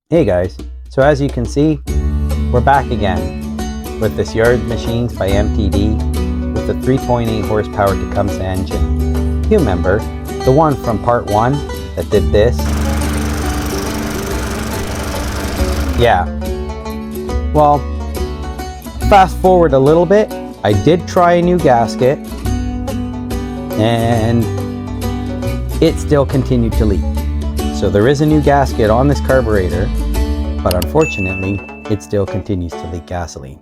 Hey guys, so as you can see, we're back again with this Yard Machines by MTD with the 3.8 horsepower tecumseh engine. You remember, the one from part 1 that did this? Yeah. Well, fast forward a little bit, I did try a new gasket and it still continued to leak. So there is a new gasket on this carburetor, but unfortunately, it still continues to leak gasoline.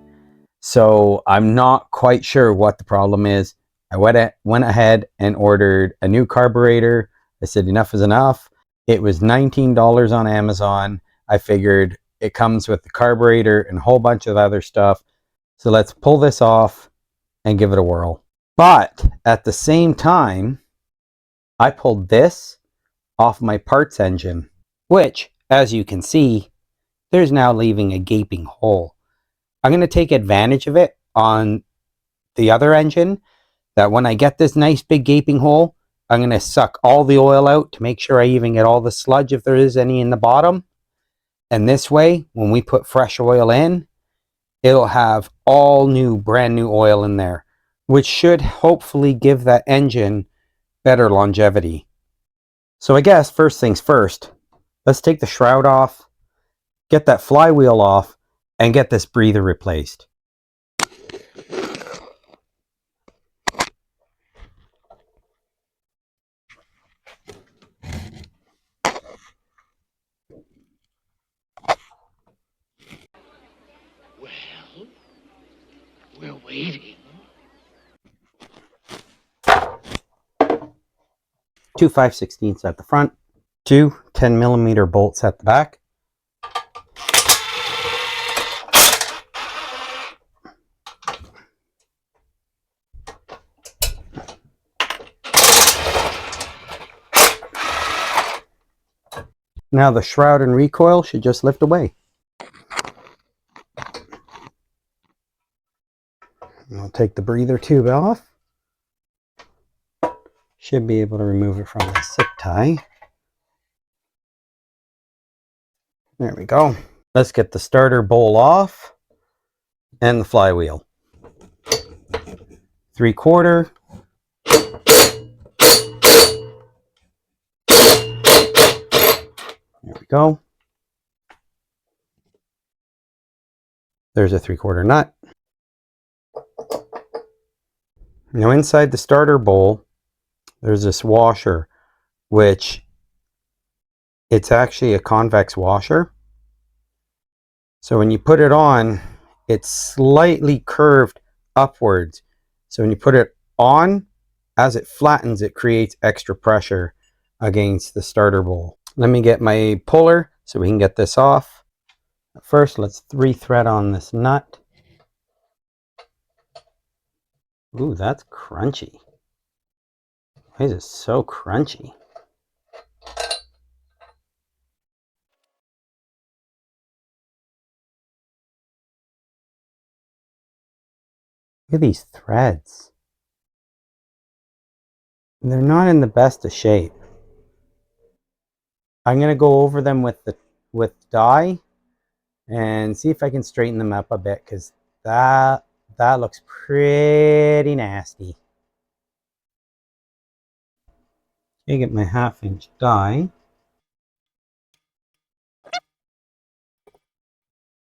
So I'm not quite sure what the problem is. I went ahead and ordered a new carburetor. I said enough is enough. It was $19 on Amazon. I figured it comes with the carburetor and a whole bunch of other stuff. So let's pull this off and give it a whirl. But at the same time, I pulled this off my parts engine, which, as you can see, there's now leaving a gaping hole. I'm going to take advantage of it on the other engine, that when I get this nice big gaping hole, I'm going to suck all the oil out to make sure I even get all the sludge if there is any in the bottom. And this way, when we put fresh oil in, it'll have all new, brand new oil in there, which should hopefully give that engine better longevity. So I guess first things first, let's take the shroud off, get that flywheel off, and get this breather replaced. Well, we're waiting. 2 5/16 at the front, 2 10mm bolts at the back. Now the shroud and recoil should just lift away. I'll take the breather tube off. Should be able to remove it from the zip tie. There we go. Let's get the starter bowl off and the flywheel. 3/4. There we go. There's a 3/4 nut. Now inside the starter bowl, there's this washer, which it's actually a convex washer. So when you put it on, it's slightly curved upwards. So when you put it on, as it flattens, it creates extra pressure against the starter bowl. Let me get my puller so we can get this off. First, let's rethread on this nut. Ooh, that's crunchy. Why is it so crunchy? Look at these threads. They're not in the best of shape. I'm going to go over them with dye and see if I can straighten them up a bit, because that looks pretty nasty. Okay, get my 1/2-inch die.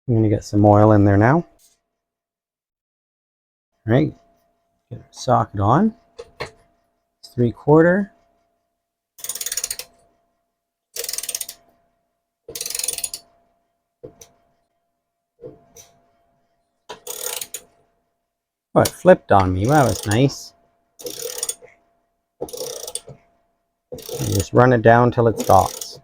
I'm going to get some oil in there now. All right, get our socket on. It's 3/4. Oh, it flipped on me. Wow, that's nice. And just run it down till it stops.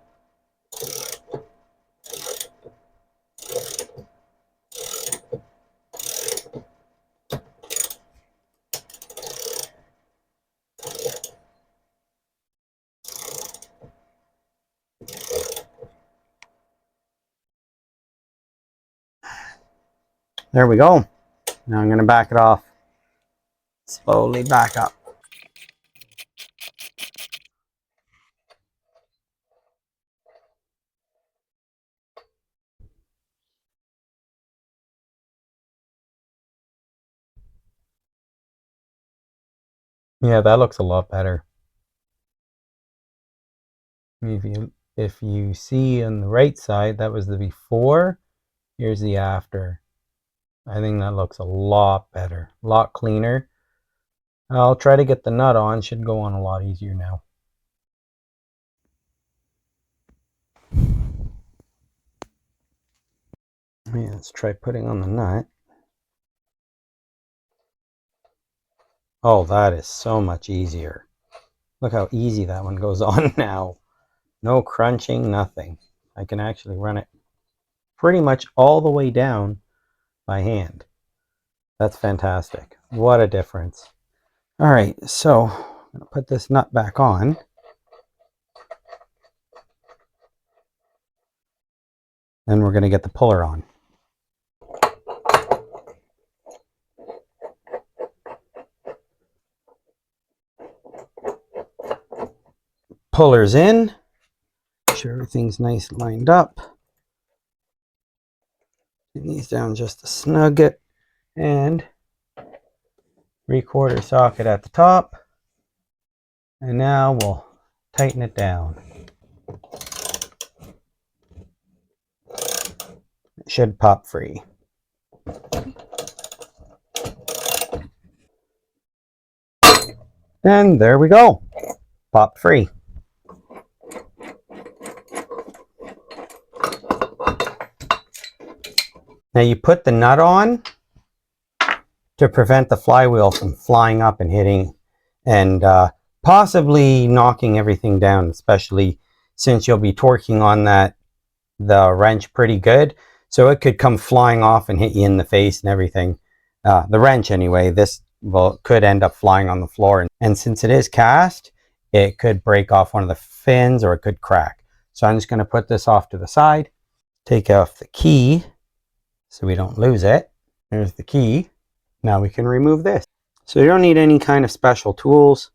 There we go. Now I'm going to back it off. Slowly back up. Yeah, that looks a lot better. If you see on the right side, that was the before. Here's the after. I think that looks a lot better, a lot cleaner. I'll try to get the nut on. Should go on a lot easier now. Yeah, let's try putting on the nut. Oh, that is so much easier. Look how easy that one goes on now. No crunching, nothing. I can actually run it pretty much all the way down by hand. That's fantastic. What a difference. All right, so I'm going to put this nut back on. Then we're going to get the puller on. Puller's in. Make sure everything's nice lined up. Pin these down just to snug it. And 3/4 socket at the top. And now we'll tighten it down. It should pop free. And there we go. Pop free. Now you put the nut on to prevent the flywheel from flying up and hitting and possibly knocking everything down, especially since you'll be torquing on the wrench pretty good. So it could come flying off and hit you in the face and everything. The wrench anyway, this could end up flying on the floor. And since it is cast, it could break off one of the fins or it could crack. So I'm just going to put this off to the side, take off the key so we don't lose it. There's the key. Now we can remove this. So you don't need any kind of special tools.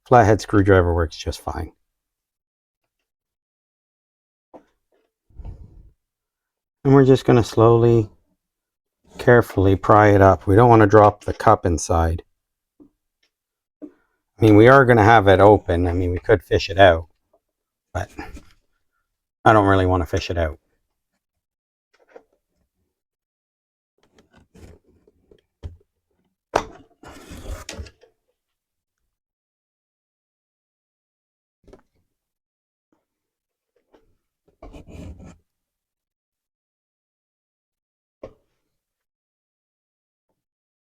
Flathead screwdriver works just fine. And we're just going to slowly, carefully pry it up. We don't want to drop the cup inside. I mean, we are going to have it open. I mean, we could fish it out, but I don't really want to fish it out.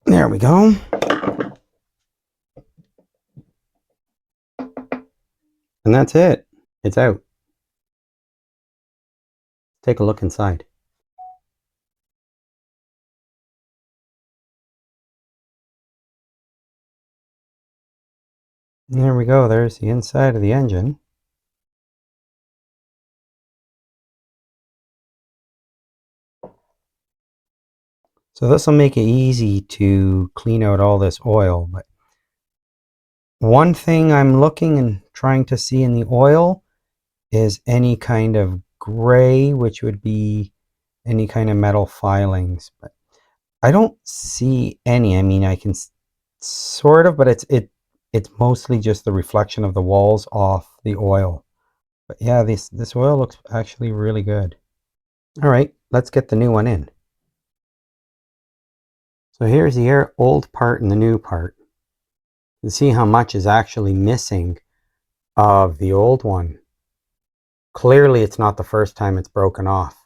There we go. And that's it. It's out. Take a look inside. There we go. There's the inside of the engine. So this will make it easy to clean out all this oil. But one thing I'm looking and trying to see in the oil is any kind of gray, which would be any kind of metal filings. But I don't see any. I mean, I can sort of, but it's mostly just the reflection of the walls off the oil. But yeah, this oil looks actually really good. All right, let's get the new one in. So here's the old part and the new part. You can see how much is actually missing of the old one. Clearly, it's not the first time it's broken off.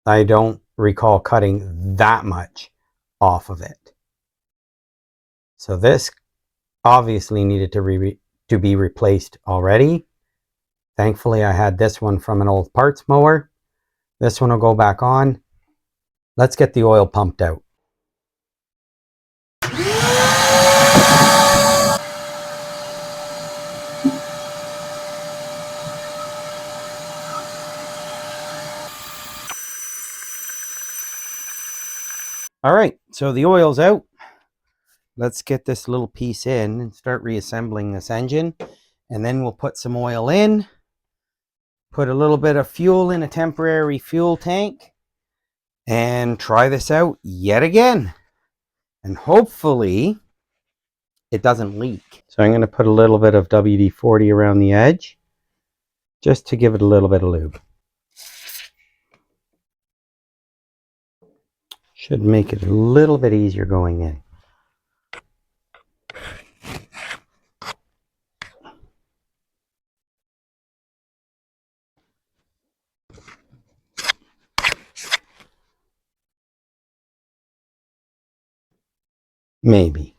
I don't recall cutting that much off of it. So this obviously needed to be replaced already. Thankfully, I had this one from an old parts mower. This one will go back on. Let's get the oil pumped out. All right, so the oil's out. Let's get this little piece in and start reassembling this engine. And then we'll put some oil in, put a little bit of fuel in a temporary fuel tank, and try this out yet again. And hopefully it doesn't leak. So I'm going to put a little bit of WD-40 around the edge just to give it a little bit of lube. Should make it a little bit easier going in. Maybe.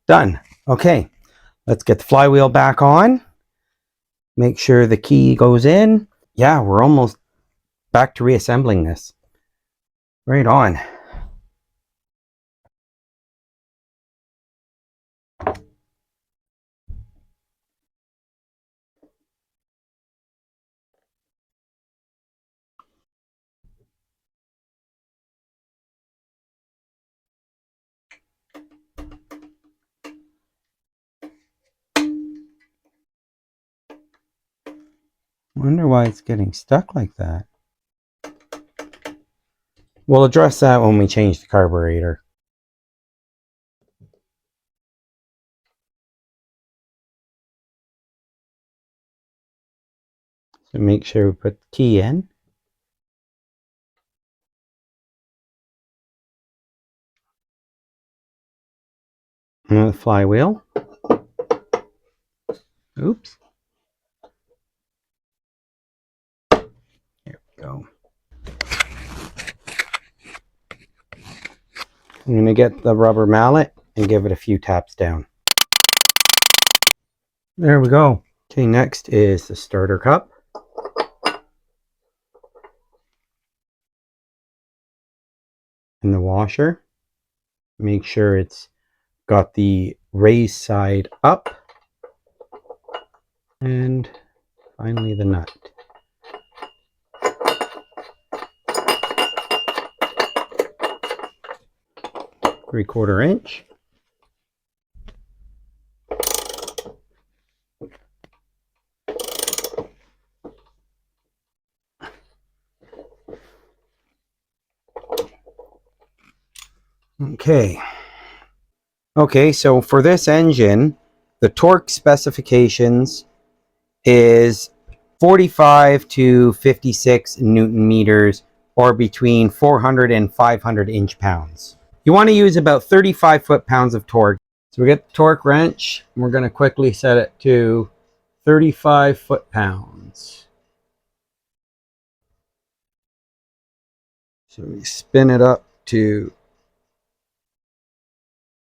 Done. Okay, let's get the flywheel back on. Make sure the key goes in. Yeah, we're almost back to reassembling this. Right on. Wonder why it's getting stuck like that. We'll address that when we change the carburetor. So make sure we put the key in. And the flywheel. Oops. There we go. I'm going to get the rubber mallet and give it a few taps down. There we go. Okay, next is the starter cup. And the washer. Make sure it's got the raised side up. And finally the nut. Three-quarter inch. Okay, so for this engine, the torque specifications is 45 to 56 Newton meters, or between 400 and 500 inch-pounds. You want to use about 35 foot-pounds of torque. So we get the torque wrench, and we're going to quickly set it to 35 foot-pounds. So we spin it up to,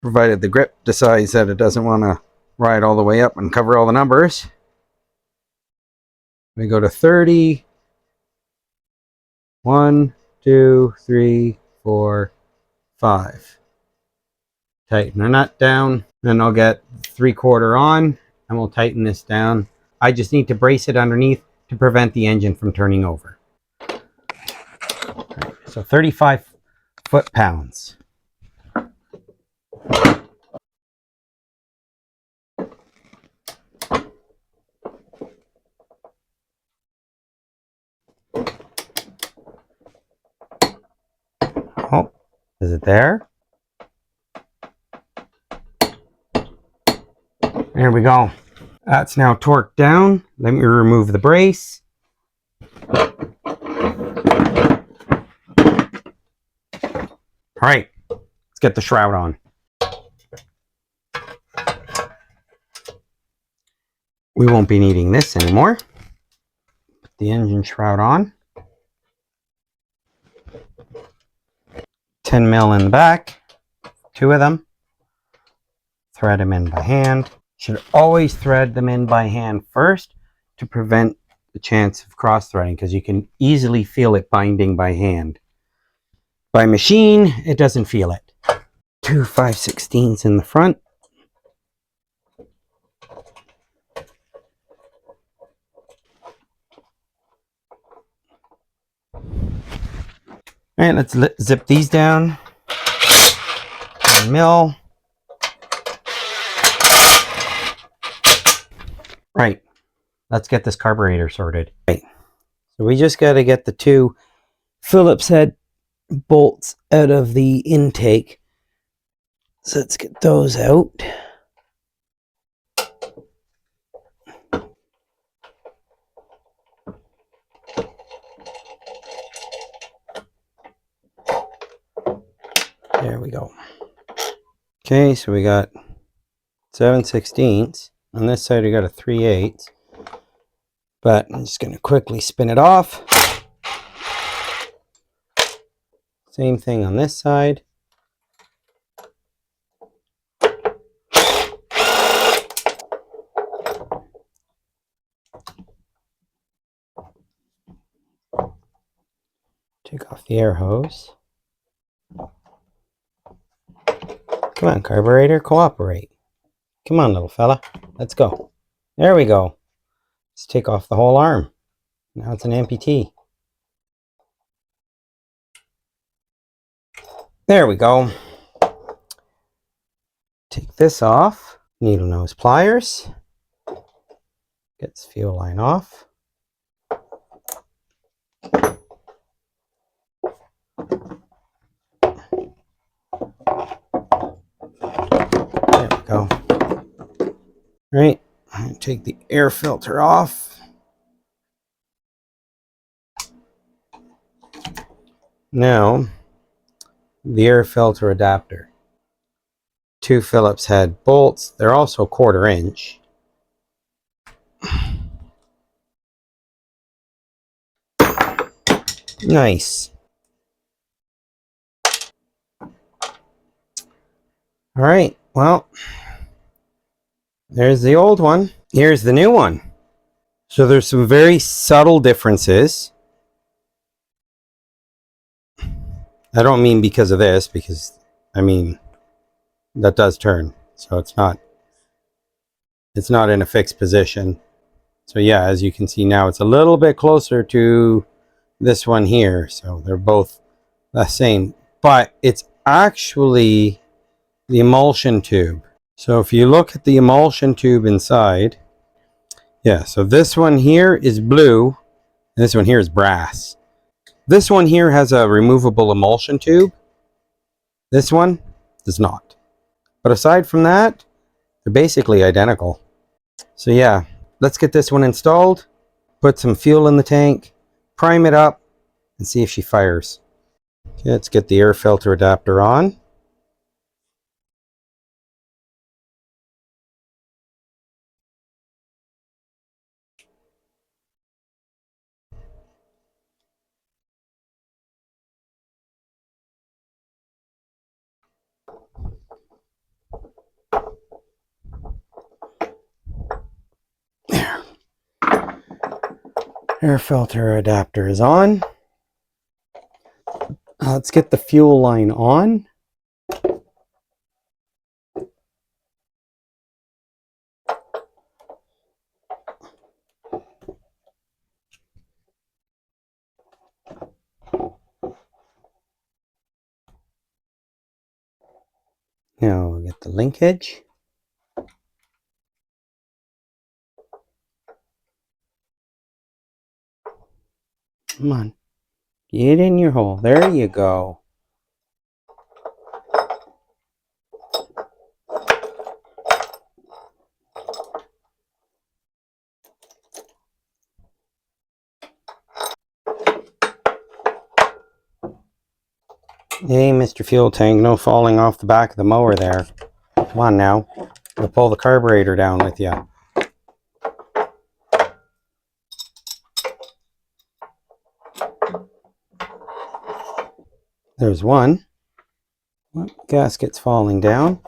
provided the grip decides that it doesn't want to ride all the way up and cover all the numbers. We go to 30. 1, 2, 3, 4, 5. Tighten the nut down. Then I'll get 3/4 on and we'll tighten this down. I just need to brace it underneath to prevent the engine from turning over. Right, so 35 foot-pounds. Oh, is it there? There we go. That's now torqued down. Let me remove the brace. All right, let's get the shroud on. We won't be needing this anymore. Put the engine shroud on. 10 mil in the back, 2 of them. Thread them in by hand. Should always thread them in by hand first to prevent the chance of cross threading, because you can easily feel it binding by hand. By machine, it doesn't feel it. 2 5/16 in the front. All right, let's zip these down. Mill. Right, let's get this carburetor sorted. Right, so we just got to get the two Phillips head bolts out of the intake. So let's get those out. There we go. Okay, so we got 7/16. On this side we got a 3/8. But I'm just going to quickly spin it off. Same thing on this side. Take off the air hose. Come on, carburetor, cooperate. Come on, little fella. Let's go. There we go. Let's take off the whole arm. Now it's an amputee. There we go. Take this off. Needle nose pliers. Get this fuel line off. There we go. Right, take the air filter off. Now, the air filter adapter. Two Phillips head bolts. They're also 1/4 inch. Nice. All right, well, there's the old one. Here's the new one. So there's some very subtle differences. I don't mean because of this, because I mean that does turn, so it's not in a fixed position. So yeah, as you can see now, it's a little bit closer to this one here. So they're both the same, but it's actually the emulsion tube. So if you look at the emulsion tube inside, yeah, so this one here is blue, and this one here is brass. This one here has a removable emulsion tube. This one does not. But aside from that, they're basically identical. So yeah, let's get this one installed, put some fuel in the tank, prime it up, and see if she fires. Okay, let's get the air filter adapter on. There. Air filter adapter is on. Let's get the fuel line on. Now we'll get the linkage. Come on, get in your hole. There you go. Hey, Mr. Fuel Tank, no falling off the back of the mower there. Come on now, we'll pull the carburetor down with you. There's one. Gasket's falling down.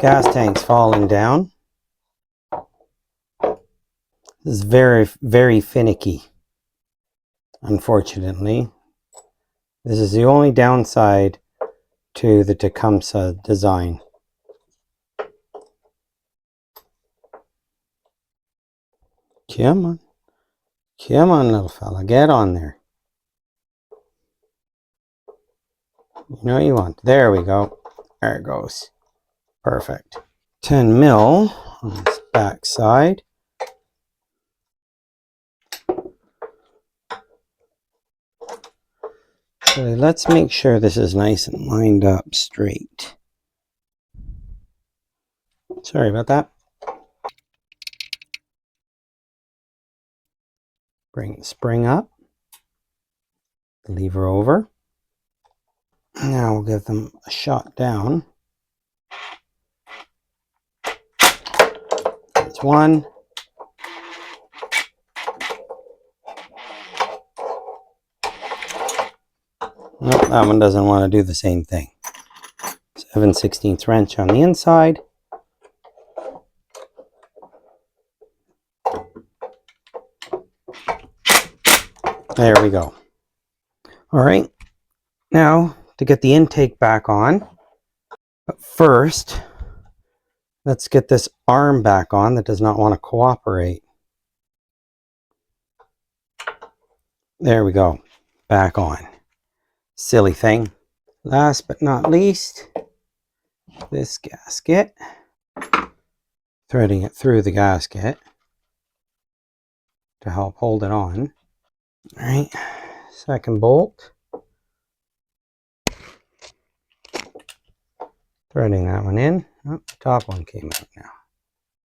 Gas tank's falling down. This is very, very finicky, unfortunately. This is the only downside to the tecumseh design. Come on. Come on, little fella. Get on there. You know what you want. There we go. There it goes. Perfect. 10 mil on this back side. So let's make sure this is nice and lined up straight. Sorry about that. Bring the spring up. The lever over. Now we'll give them a shot down. That's one. Nope, that one doesn't want to do the same thing. 7/16 wrench on the inside. There we go. All right, now to get the intake back on. But first, let's get this arm back on that does not want to cooperate. There we go, back on. Silly thing. Last but not least, this gasket. Threading it through the gasket to help hold it on. All right, second bolt. Threading that one in. Oh, the top one came out now.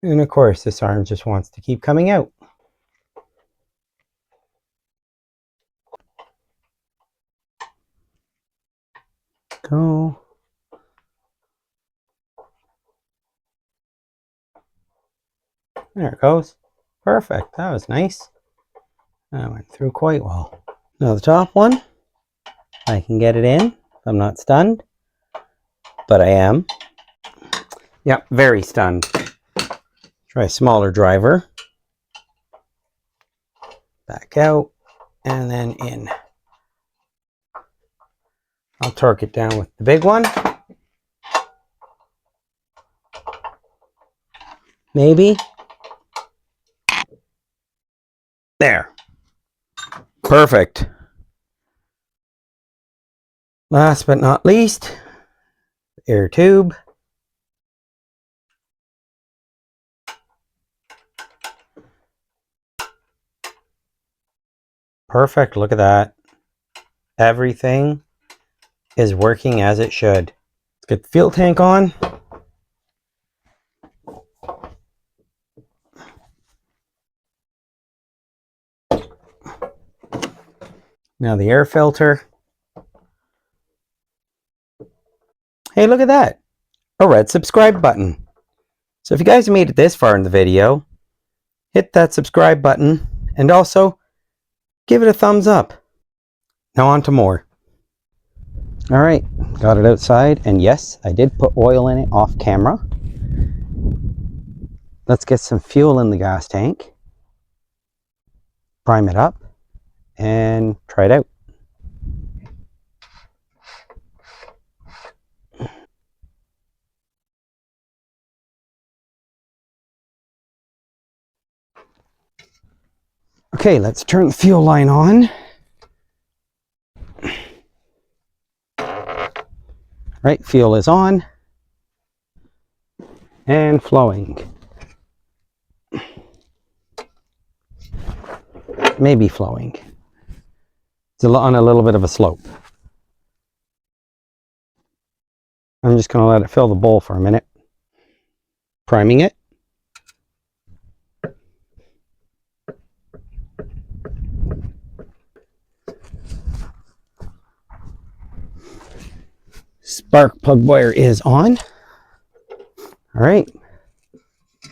And of course, this arm just wants to keep coming out. Go. There it goes. Perfect. That was nice. That went through quite well. Now the top one, I can get it in if I'm not stunned, but I am. Yep, very stunned. Try a smaller driver. Back out and then in. I'll torque it down with the big one. Maybe. There. Perfect. Last but not least, the air tube. Perfect. Look at that. Everything is working as it should. Let's get the fuel tank on. Now the air filter. Hey, look at that. A red subscribe button. So if you guys made it this far in the video, hit that subscribe button and also give it a thumbs up. Now on to more. All right, got it outside, and yes, I did put oil in it off camera. Let's get some fuel in the gas tank, prime it up, and try it out. Okay, let's turn the fuel line on. Right, fuel is on and flowing. Maybe flowing. It's on a little bit of a slope. I'm just going to let it fill the bowl for a minute. Priming it. Spark plug wire is on. All right.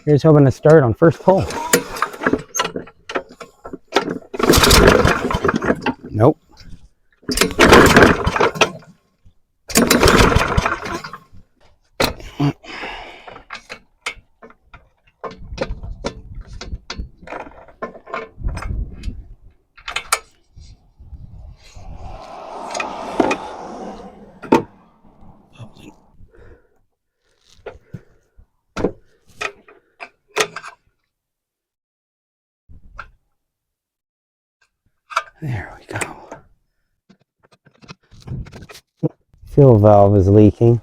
Here's hoping to start on first pull. Nope. There we go. Fuel valve is leaking,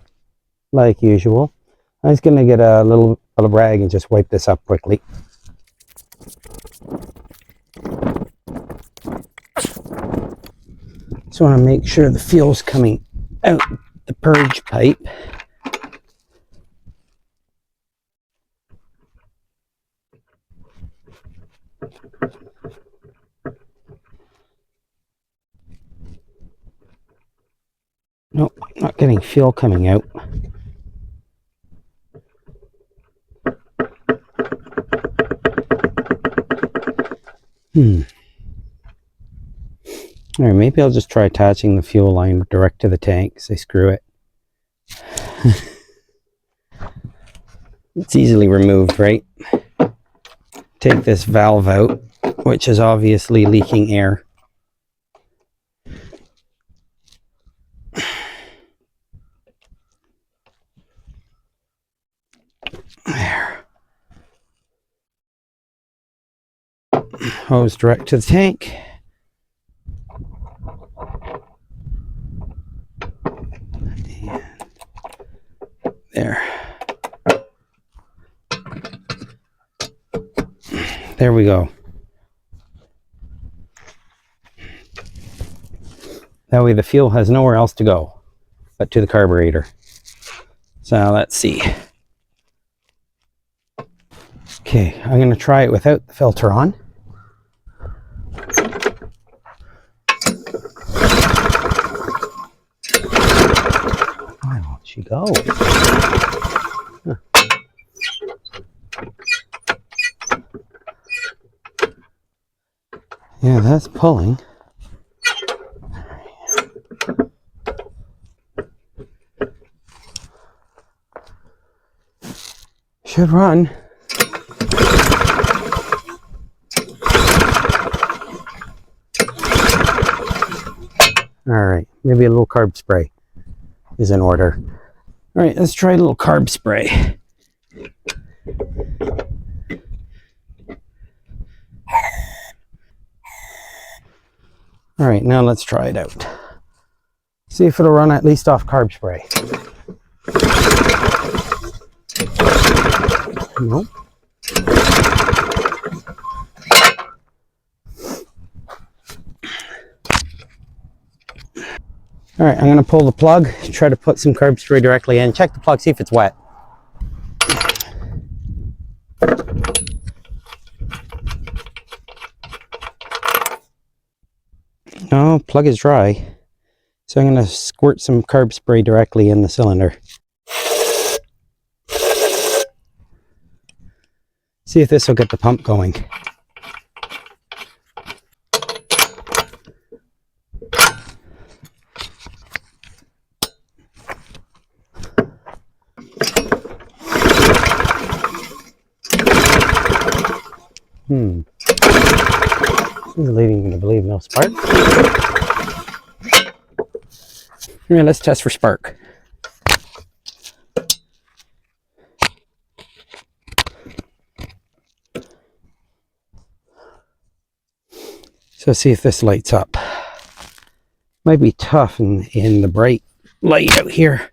like usual. I'm just going to get a little rag and just wipe this up quickly. Just want to make sure the fuel's coming out the purge pipe. Nope, not getting fuel coming out. Alright, maybe I'll just try attaching the fuel line direct to the tank, say screw it. It's easily removed, right? Take this valve out, which is obviously leaking air. There. Hose direct to the tank. There. There we go. That way the fuel has nowhere else to go but to the carburetor. So let's see. Okay, I'm going to try it without the filter on. Where won't she go? Huh. Yeah, that's pulling. Should run. Alright, maybe a little carb spray is in order. Alright, let's try a little carb spray. Alright, now let's try it out. See if it'll run at least off carb spray. Nope. Alright, I'm going to pull the plug, try to put some carb spray directly in. Check the plug, see if it's wet. No, plug is dry. So I'm going to squirt some carb spray directly in the cylinder. See if this will get the pump going. This is leading me to believe no spark. Alright, let's test for spark. So see if this lights up. Might be tough in the bright light out here.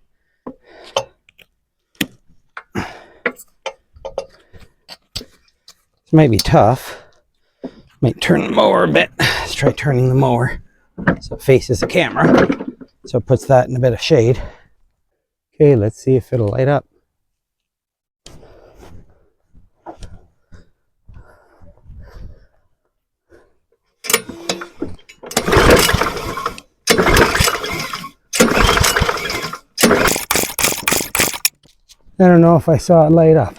This might be tough. Might turn the mower a bit. Let's try turning the mower so it faces the camera. So it puts that in a bit of shade. Okay, let's see if it'll light up. I don't know if I saw it light up.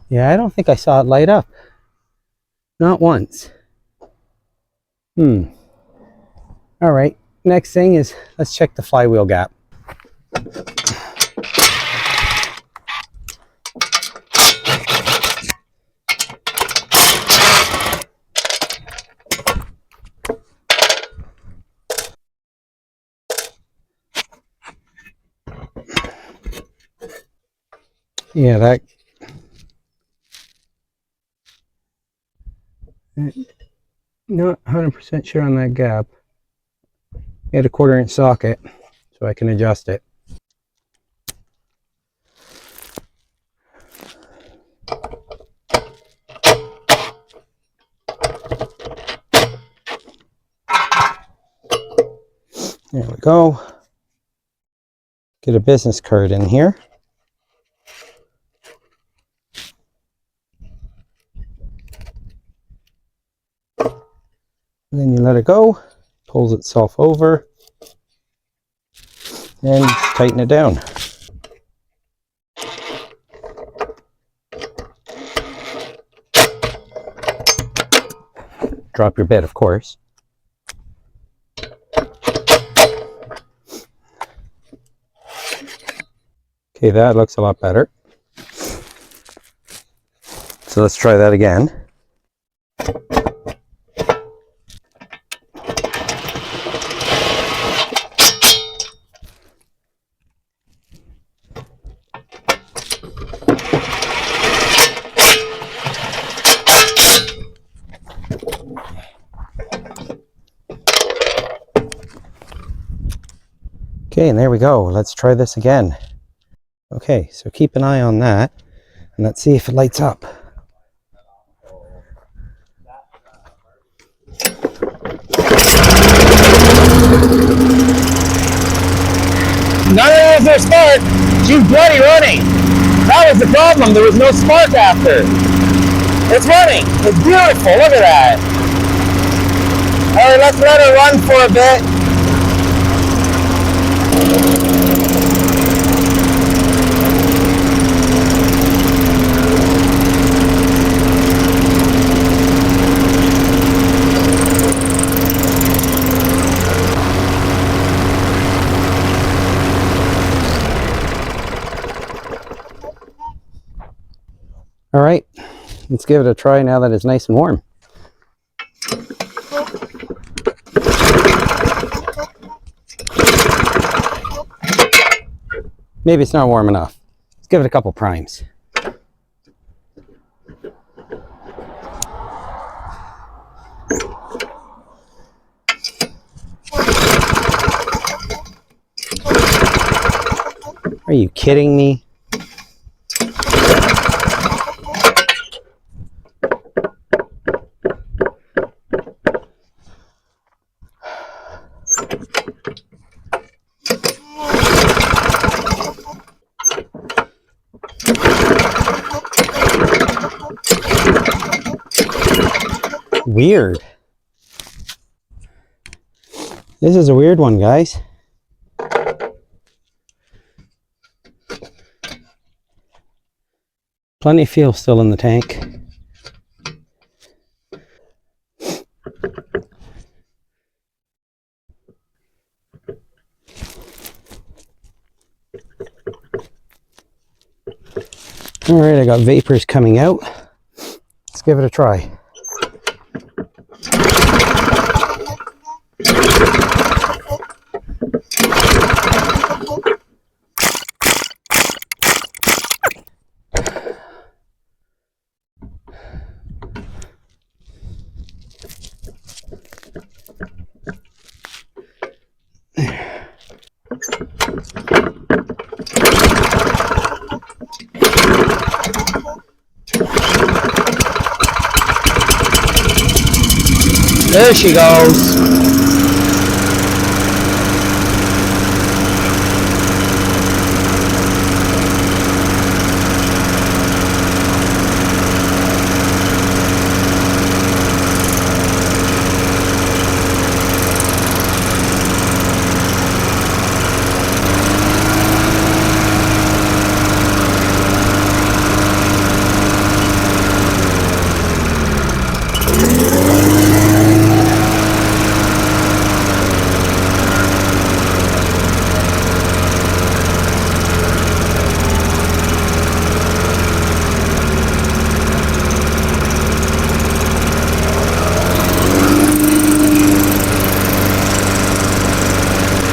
Yeah, I don't think I saw it light up. Not once. All right. Next thing is, let's check the flywheel gap. Yeah, that... Not 100% sure on that gap. Get a 1/4 inch socket so I can adjust it. There we go. Get a business card in here. And then you let it go, pulls itself over, and tighten it down. Drop your bit, of course. Okay, that looks a lot better. So let's try that again. Okay, and there we go. Let's try this again. Okay, so keep an eye on that, and let's see if it lights up. None of those are spark. She's bloody running. That was the problem. There was no spark after. It's running. It's beautiful. Look at that. All right, let's let her run for a bit. All right, let's give it a try now that it's nice and warm. Maybe it's not warm enough. Let's give it a couple primes. Are you kidding me? Weird. This is a weird one, guys. Plenty of fuel still in the tank. All right, I got Vapours coming out. Let's give it a try. There she goes.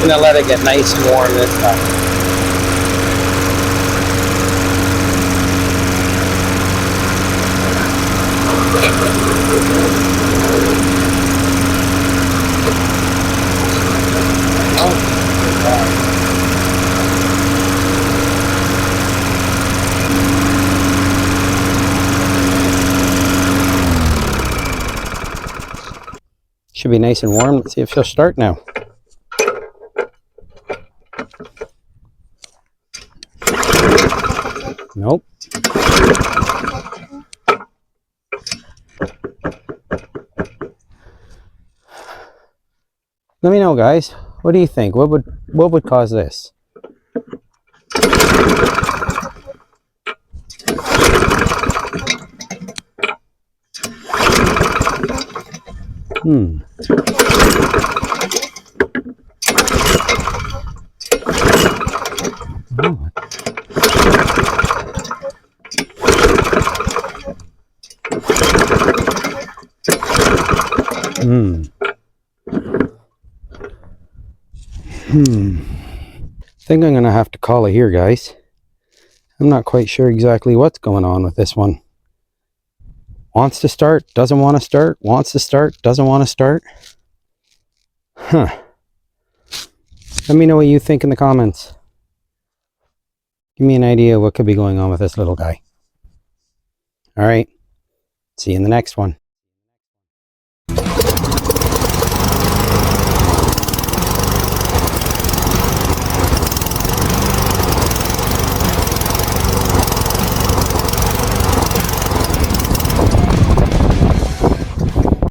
Gonna let it get nice and warm this time. Should be nice and warm. Let's see if she'll start now. Nope. Let me know, guys. What do you think? What would cause this? I think I'm gonna have to call it here, guys. I'm not quite sure exactly what's going on with this one. Wants to start, doesn't want to start, wants to start, doesn't want to start. Huh. Let me know what you think in the comments. Give me an idea what could be going on with this little guy. All right. See you in the next one.